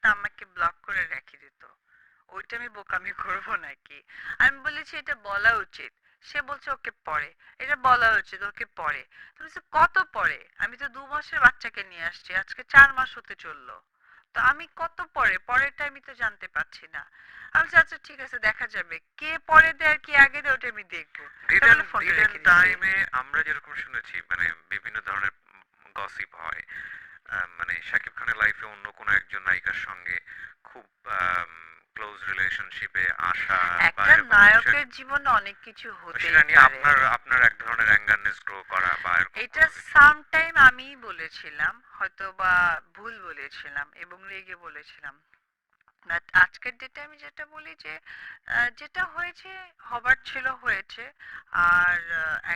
তা আমাকে ব্লক করে রেখে দিত। ওইটা আমি বোকামি করব নাকি? আমি বলেছি এটা বলা উচিত। সে বলছে ওকে পরে। এটা বলা উচিত ওকে পরে। তো বলছে কত পরে? আমি তো 2 মাসের বাচ্চাকে নিয়ে আসছি। আজকে 4 মাস হতে চললো। তো আমি কত পরে? পরেরটা আমি তো জানতে পারছি না। আমি বলছি আচ্ছা ঠিক আছে দেখা যাবে। কে পরে দেয় আর কে আগে দেয় ওটা আমি দেখবো। এটা দিদেন বলে ফোনটা দিদেন রেখে দিছি। টাইমে আমরা যেরকম শুনেছি মানে বিভিন্ন ধরনের গসিপ হয়, মানে শাকিব খানের লাইফে অন্য কোনো একজন নায়িকার সঙ্গে খুব ক্লোজ রিলেশনশিপে আসা বা একটা এরকম কিছু নায়কের জীবনে অনেক কিছু হতেই সেটা নিয়ে পারে। আপনার আপনার এক ধরনের অ্যাঙ্গারনেস গ্রো করা বা এরকম এটা কোনো কিছু। সামটাইম আমিই বলেছিলাম, হয়তো বা ভুল বলেছিলাম এবং রেগে বলেছিলাম। বাট আজকের ডেটে আমি যেটা বলি যে যেটা হয়েছে হবার ছিল হয়েছে। আর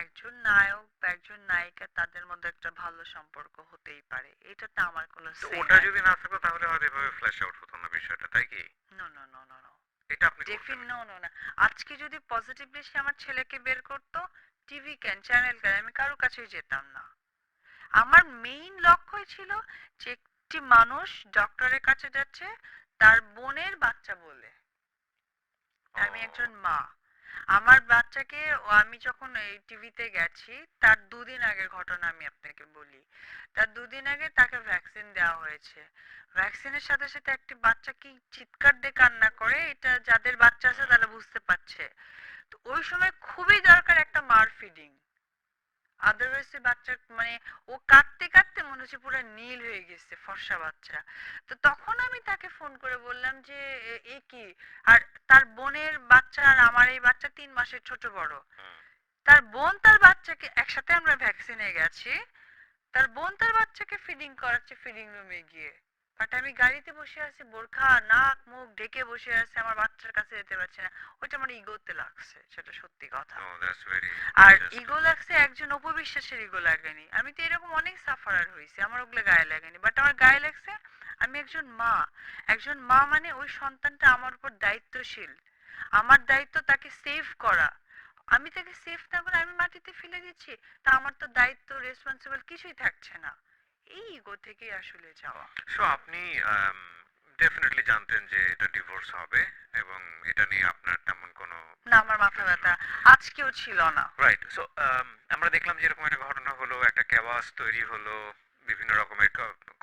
একজন নায়ক বা একজন নায়িকা তাদের মধ্যে একটা ভালো সম্পর্ক হতেই পারে, এটাতে আমার কোনো তো সে ওটা নাই। যদি না থাকতো তাহলে হয়তো এভাবে ফ্ল্যাশ আউট হতো না বিষয়টা, তাই কি? No no no no no, এটা আপনি করতেন নো নো না। আজকে যদি পজিটিভলি সে আমার ছেলেকে বের করতো, টিভি কেন চ্যানেল কেন আমি কারো কাছেই যেতাম না। আমার মেইন লক্ষ্যই ছিল যে একটি মানুষ ডক্টরের কাছে যাচ্ছে তার বোনের বাচ্চা বলে। ও। আমি একজন মা। আমার বাচ্চাকে আমি যখন এই টিভিতে গেছি তার 2 দিন আগের ঘটনা আমি আপনাকে বলি। তার 2 দিন আগে তাকে ভ্যাকসিন দেওয়া হয়েছে। ভ্যাকসিনের সাথে সাথে একটি বাচ্চা কি চিৎকার দিয়ে কান্না করে, এটা যাদের বাচ্চা আছে তারা বুঝতে পারছে। তো ওই সময় খুবই দরকার একটা মার ফিডিং। আদারওয়াইজ বাচ্চা মানে ও কাঁদতে কাঁদতে মনে হচ্ছে পুরো নীল হয়ে গেছে ফর্সা বাচ্চা। তো তখন আমি তাকে ফোন করে বললাম যে এ কি? আর তার বোনের বাচ্চা আর আমার এই বাচ্চা 3 মাসের ছোট বড়। হুম। তার বোন তার বাচ্চাকে একসাথে আমরা ভ্যাকসিনে গেছি। তার বোন তার বাচ্চাকে ফিডিং করাচ্ছে ফিডিং রুমে গিয়ে। বাট আমি গাড়িতে বসে আছি, বোরখা নাক মুখ ঢেকে বসে আছে, আমার বাচ্চার কাছে যেতে পারছি না। ওইটা আমার ইগোতে লাগছে, সেটা সত্যি কথা। ও দ্যাটস ভেরি আর ইন্টারেস্টিং। ইগো লাগছে, একজন অপবিশ্বাসের ইগো লাগেনি। আমি তো এরকম অনেক সাফারার হয়েছি, আমার ওগুলো গায়ে লাগেনি। বাট আমার গায়ে লাগছে আমি একজন মা। একজন মা মানে ওই সন্তানটা আমার উপর দায়িত্বশীল। আমার দায়িত্ব তাকে সেভ করা। আমি তাকে সেভ না করে আমি মাটিতে ফেলে দিচ্ছি, তা আমার তো দায়িত্ব রেসপন্সিবল কিছুই থাকছে না। এই ইগো থেকেই আসলে যাওয়া। সো আপনি ডেফিনেটলি জানতেন যে এটা ডিভোর্স হবে এবং এটা নিয়ে আপনার তেমন কোনো না, আমার মাথা কনফ্লিক্ট ছিল ব্যথা না। আজকেও ছিল না। রাইট। সো আমরা দেখলাম যে এরকম একটা ঘটনা হলো, একটা ক্যাওয়াস তৈরি হলো, বিভিন্ন রকমের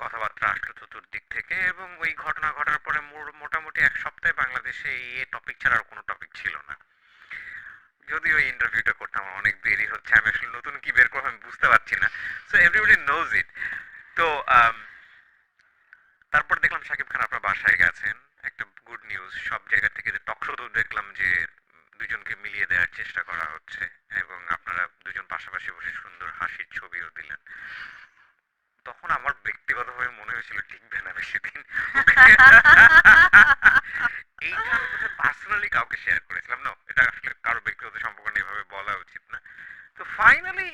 কথাবার্তা আসলো চতুর্দিক থেকে এবং ওই ঘটনা ঘটার পরে মোটামুটি এক সপ্তাহে বাংলাদেশে এই টপিক ছাড়া আর কোনো টপিক ছিল না। যদিও এই ইন্টারভিউটা করতে আমার অনেক দেরি হচ্ছে, আমি আসলে নতুন কি বের করবো আমি বুঝতে পারছি না। So everybody knows it. তো তারপর দেখলাম শাকিব খান আপনার বাসায় গেছেন। একটা গুড নিউজ, সব জায়গা থেকে টক শোতেও দেখলাম যে দুজনকে মিলিয়ে দেওয়ার চেষ্টা করা হচ্ছে এবং আপনারা দুজন পাশাপাশি বসে সুন্দর হাসির ছবিও দিলেন। তখন আমার ব্যক্তিগতভাবে মনে হয়েছিল টিকবে না বেশি দিন। এইটা আমি বোধহয় পার্সোনালি কাউকে শেয়ার করেছিলাম। না, এটা আসলে কারো ব্যক্তিগত সম্পর্ক নিয়ে এভাবে বলা উচিত না। তো ফাইনালি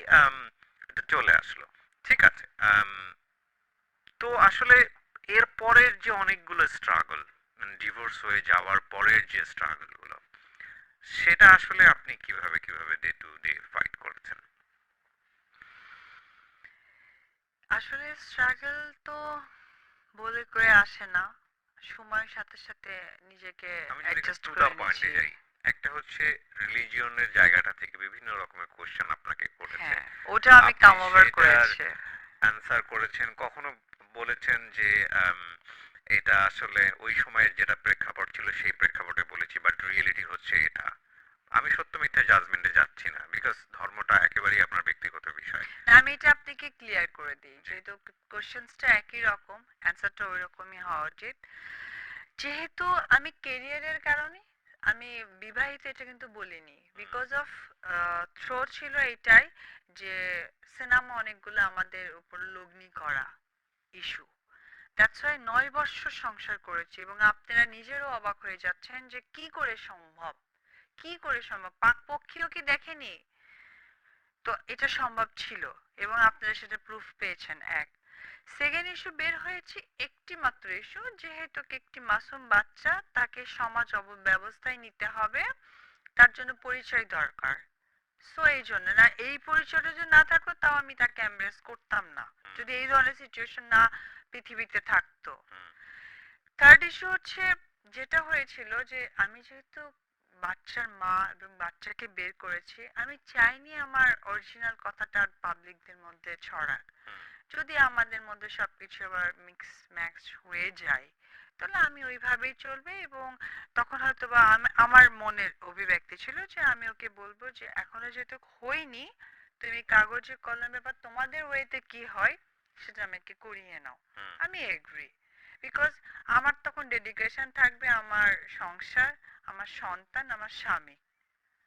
এটা চলে আসলো। ঠিক আছে। তো আসলে এর পরের যে অনেকগুলো স্ট্রাগল, মানে ডিভোর্স হয়ে যাওয়ার পরের যে স্ট্রাগল গুলো, সেটা আসলে আপনি কিভাবে কিভাবে ডে টু ডে ফাইট করেছেন? আসলে স্ট্রাগল তো বলে করে আসে না, সময়ের সাথে সাথে নিজেকে আমি যদি একটু অ্যাডজাস্ট টু দা করে পয়েন্টে নিয়েছি। যাই, একটা হচ্ছে রিলিজিয়নের জায়গাটা থেকে বিভিন্ন রকমের কোশ্চেন আপনাকে করেছে, হ্যাঁ, ওটা আমি আপনি কাম ওভার সেটার করেছি। অ্যান্সার করেছেন। কখনো বলেছেন যে আম, এটা আসলে ওই সময়ের যেটা প্রেক্ষাপট ছিল সেই প্রেক্ষাপটে বলেছি, বাট রিয়েলিটি হচ্ছে এটা। আমি সত্য মিথ্যা জাজমেন্টে যাচ্ছি না, বিকজ ধর্মটা একেবারেই আপনার ব্যক্তিগত বিষয়। আমি এটা আপনাকে ক্লিয়ার করে দিই, জি। যেহেতু কোশ্চেন্সটা একই রকম, অ্যান্সারটা ওই রকমই হওয়া উচিত। যেহেতু আমি কেরিয়ারের কারণে আমি বিবাহিত এটা কিন্তু বলিনি, হুম। বিকজ অফ থ্রো ছিল এটাই যে সিনেমা অনেকগুলো আমাদের উপর লগ্নি করা ইস্যু। দ্যাটস ওয়াই 9 বৎসর সংসার করেছি এবং আপনারা নিজেরও অবাক হয়ে যাচ্ছেন যে কি করে সম্ভব, কি করে সম্ভব, পাকপক্ষীও কি দেখেনি? তো এটা সম্ভব ছিল এবং আপনারা সেটা প্রুফ পেয়েছেন। এক, সেকেন্ড ইস্যু বের হয়েছে একটি মাত্র ইস্যু, যেহেতু একটি মাসুম বাচ্চা তাকে সমাজ ব্যবস্থায় নিতে হবে, তার জন্য পরিচয় দরকার। সো এই জন্য না, এই পরিচয়টা যদি না থাকতো তাও আমি তাকে এমব্রেস করতাম না, হুম। যদি এই ধরনের সিচুয়েশন না পৃথিবীতে থাকতো। হুম। থার্ড ইস্যু হচ্ছে যেটা হয়েছিল যে আমি যেহেতু বাচ্চার মা এবং বাচ্চাকে বের করেছি, আমি চাইনি আমার অরিজিনাল কথাটা পাবলিকদের মধ্যে ছড়াক। হুম, যদি আমাদের মধ্যে সবকিছু আবার মিক্স ম্যাক্স হয়ে যায় তাহলে আমি ওইভাবেই চলবে। এবং তখন হয়তো বা আমার মনের অভিব্যক্তি ছিল যে আমি ওকে বলবো যে এখনো যেহেতু হয়নি, তুমি কাগজে কলমে বা তোমাদের ওয়েতে কি হয় সেটা আমাকে করিয়ে নাও। হুম, আমি এগ্রি, বিকজ আমার তখন ডেডিকেশন থাকবে আমার সংসার, আমার সন্তান, আমার স্বামী।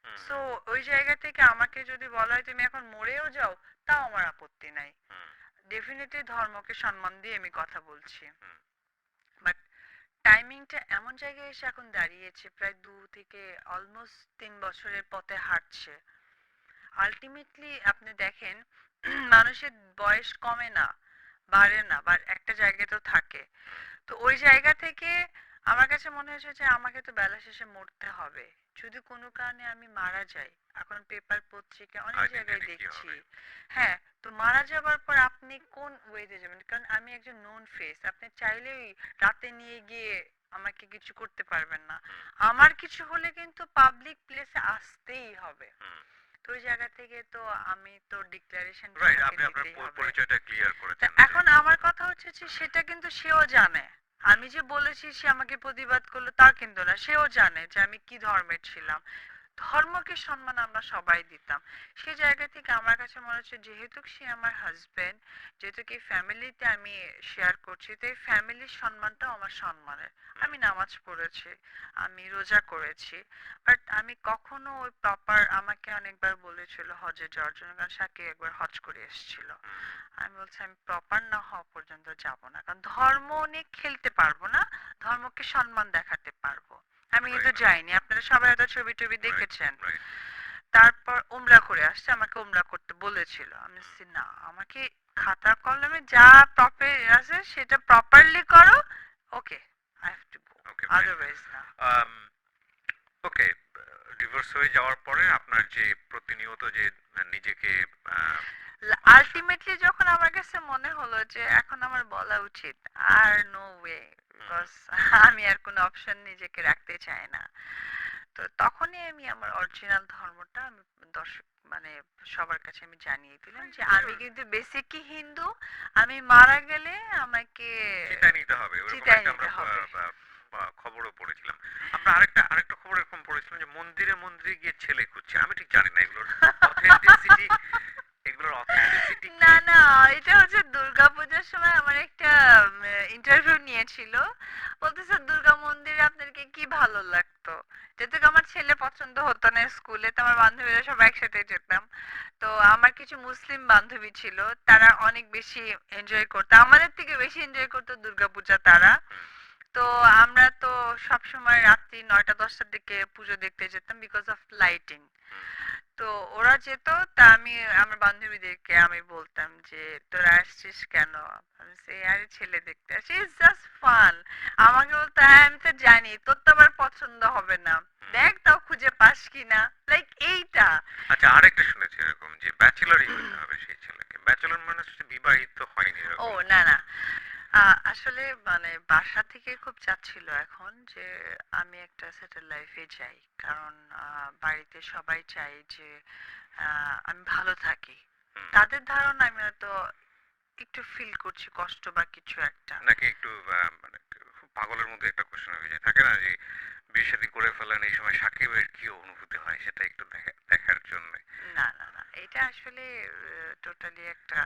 হুম, সো হুম, ওই জায়গা থেকে আমাকে যদি বলা হয় তুমি এখন মরেও যাও, তাও আমার আপত্তি নাই। হুম, ডেফিনেটলি ধর্মকে সম্মান দিয়ে আমি কথা বলছি। হুম, বাট টাইমিংটা এমন জায়গায় এসে এখন দাঁড়িয়েছে, প্রায় 2 থেকে অলমোস্ট 3 বছরের পথে হাঁটছে। আলটিমেটলি আপনি দেখেন মানুষের বয়স কমে না, বাড়ে না, বা একটা জায়গায় তো থাকে। হুম। তো ওই জায়গা থেকে আমার কাছে মনে হয়েছে যে আমাকে তো বেলা শেষে মরতে হবে। যদি কোনো কারণে আমি মারা যাই, এখন পেপার পত্রিকা অনেক জায়গায় আইডেন্টিটি কি দেখছি। হবে? হ্যাঁ, তো মারা যাবার পর আপনি কোন ওয়েতে যাবেন? কারণ আমি একজন নোন ফেস, আপনি চাইলেই রাতে নিয়ে গিয়ে আমাকে কিছু করতে পারবেন না। হুম, আমার কিছু হলে কিন্তু পাবলিক প্লেসে আসতেই হবে। হুম। তো ওই জায়গা থেকে তো আমি তো ডিক্লারেশনটা রাইট, আমাকে আপনি আপনার দিতেই হবে। পরিচয়টা ক্লিয়ার তা করেছেন যে এখন আমার কথা হচ্ছে যে সেটা কিন্তু সেও জানে। আমি যে বলেছি সে আমাকে প্রতিবাদ করলো তা কিন্তু না, সেও জানে যে আমি কি ধর্মের ছিলাম। ধর্মকে সম্মান আমরা সবাই দিতাম। সে জায়গা থেকে আমার কাছে মনে হচ্ছে যেহেতু সে আমার হাজবেন্ড, যেহেতু কি ফ্যামিলিতে আমি শেয়ার করছি, তো এই ফ্যামিলির সম্মানটাও আমার সম্মানের। হুম, আমি নামাজ পড়েছি, আমি রোজা করেছি, বাট আমি কখনো ওই প্রপার, আমাকে অনেকবার বলেছিল হজে যাওয়ার জন্য, কারণ সাকিব একবার হজ করে এসেছিল। হুম, আমি বলছি আমি প্রপার না হওয়া পর্যন্ত যাব না, কারণ ধর্ম নিয়ে খেলতে পারবো না, ধর্মকে সম্মান দেখাতে পারবো। আমি কিন্তু রাইট, যাইনি, আপনারা সবাই হয়তো ছবি টবি রাইট, দেখেছেন। রাইট। তারপর উমরা করে আসছে, আমাকে উমরা করতে বলেছিল। আমি হুম, বলছি না, আমাকে খাতা কলমে যা প্রপার আছে সেটা প্রপারলি করো। Okay, I have to go, okay, fine. Otherwise না। ওকে, ডিভোর্স হয়ে যাওয়ার পরে আপনার যে প্রতিনিয়ত যে নিজেকে আহ, মানুষ। আলটিমেটলি যখন আমার কাছে মনে হলো যে এখন আমার বলা উচিত, আর নো ওয়ে, হুম, বিকজ আমি আর কোনো অপশন নিজেকে রাখতে চাই না, তো তখনই আমি আমার অরিজিনাল ধর্মটা আমি দর্শক মানে সবার কাছে আমি জানিয়ে দিলাম যে আমি কিন্তু বেসিকই হিন্দু, আমি মারা গেলে আমাকে চিন্তায় নিতে হবে ওরকম চিতায় একটা আমরা নিতে হবে। খবরও পড়েছিলাম। আমরা আরেকটা খবর এরকম পড়েছিলাম যে মন্দিরে মন্দিরে গিয়ে ছেলে খুঁজছে। আমি ঠিক জানি না এগুলোর অথেন্টিসিটি, এগুলোর অথেন্টিসিটি না কি। না, এটা হচ্ছে দুর্গাপূজার সময় আমার একটা ইন্টারভিউ নিয়েছিল, বলতেছে দুর্গা মন্দিরে আপনাকে কি ভালো লাগতো। যেহেতু আমার ছেলে পছন্দ হতো না স্কুলে, তো আমার বান্ধবীরা সবাই একসাথে যেতাম। তো আমার কিছু মুসলিম বান্ধবী ছিল, তারা অনেক বেশি এনজয় করতো, আমাদের থেকে বেশি এনজয় করতো দুর্গাপূজা তারা। হুম, তো আমরা তো সবসময় রাত্রি 9টা 10টার দিকে পুজো দেখতে যেতাম বিকজ অফ লাইটিং। হুম, তো ওরা যেত, তা আমি আমার বান্ধবীদেরকে আমি বলতাম যে তোরা আসছিস কেন, আমি বলছি, আরে ছেলে দেখতে আসি, ইটস জাস্ট ফান। আমাকে বলতো হ্যাঁ আমি তো জানি তোর তো আবার পছন্দ হবে না, হুম। দেখ তাও খুঁজে পাস কিনা, লাইক এইটা। আচ্ছা, আরেকটা শুনেছি এরকম যে ব্যাচেলরই হতে হবে সেই ছেলেকে। ব্যাচেলর মানে হচ্ছে বিবাহিত হয়নি ও এরকম। না না, আসলে মানে বাসা থেকে খুব চাচ্ছিল এখন যে আমি একটা সেটেল লাইফে যাই, কারণ বাড়িতে সবাই চাই যে আমি ভালো থাকি। হুম। তাদের ধারণা আমি হয়তো একটু ফিল করছি কষ্ট বা কিছু একটা। নাকি একটু মানে খুব পাগলের মধ্যে একটা কোশ্চেন হয়ে যায়, থাকে না যে বিয়ে শাদী করে ফেলেন এই সময় সাকিবের কি অনুভূতি হয় সেটা একটু দেখার জন্য। না না না, এটা আসলে টোটালি একটা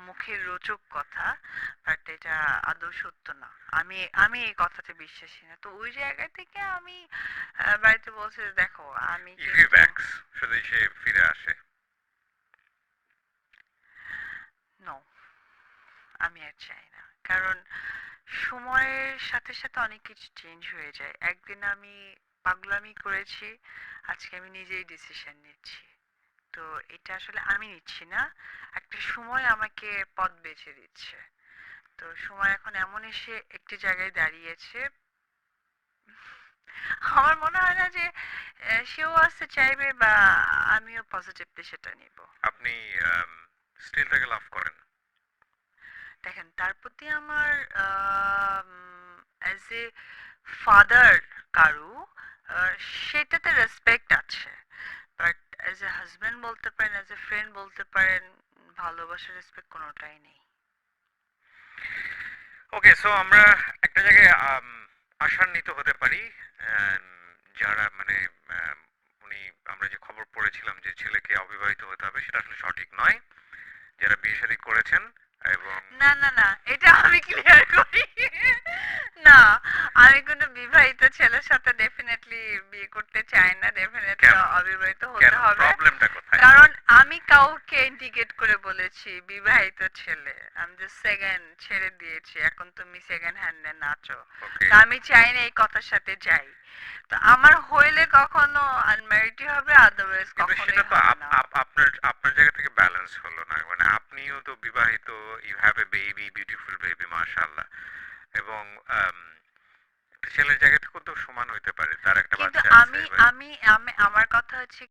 মুখের রোচক কথা, বাট এটা আদৌ সত্য না। আমি আমি এই কথাতে বিশ্বাসী না, তো ওই জায়গা থেকে আমি বাড়িতে বলছি যে, দেখো আমি ইফ ইউ কিন্তু ব্যাকস, যদি সে ফিরে আসে। নো, আমি আর চাই না, কারণ সময়ের সাথে সাথে অনেক কিছু চেঞ্জ হয়ে যায়। একদিন আমি পাগলামি করেছি, আজকে আমি নিজেই ডিসিশন নিচ্ছি। তো এটা আসলে আমি নিচ্ছি না, একটা সময় আমাকে পথ বেছে দিচ্ছে। তো সময় এখন এমন এসে একটি জায়গায় দাঁড়িয়েছে, আমার মনে হয় না যে সেও আসতে চাইবে বা আমিও পজিটিভলি সেটা নিব। আপনি স্টিল তাকে লাভ করেন? দেখেন তার প্রতি আমার আম, অ্যাজ এ ফাদার কারু সেটাতে রেসপেক্ট আছে, বাট অ্যাজ এ হাজব্যান্ড বলতে পারেন, অ্যাজ এ ফ্রেন্ড বলতে পারেন, ভালোবাসা রেসপেক্ট কোনোটাই নেই। ওকে, সো আমরা একটা জায়গায় আশান্বিত হতে পারি। আম, যারা মানে আম, উনি, আমরা যে খবর পড়েছিলাম যে ছেলেকে অবিবাহিত হতে হবে, সেটা আসলে সঠিক নয়। যারা বিয়ে শাদী করেছেন এবং না না না, এটা আমি ক্লিয়ার করি। না, আমি কোনো বিবাহিত ছেলের সাথে ডেফিনেটলি বিয়ে করতে চাই না, ডেফিনেটলি কেন অবিবাহিত কেন হতে হবে। প্রবলেমটা কোথায়? কারণ আমি কাউকে ইন্ডিকেট করে বলেছি বিবাহিত ছেলে, আমি যে সেকেন্ড ছেড়ে দিয়েছি, এখন তুমি সেকেন্ড হ্যান্ডে নাচো, ওকে, তা আমি চাই না এই কথার সাথে যাই। তো আমার হইলে কখনো আনম্যারিডই হবে, আদারওয়াইজ কিন্তু কখনোই সেটা তো হবে না। আপনার আপনার জায়গা থেকে ব্যালেন্স হলো না। মানে আপনিও তো বিবাহিত, you have a baby, beautiful baby, মাশাআল্লাহ। এবং একটা ছেলের জায়গা থেকেও তো সমান হইতে পারে, তার একটা কিন্তু বাচ্চা আছে আমি এবার। আমি আমি আমার কথা হচ্ছে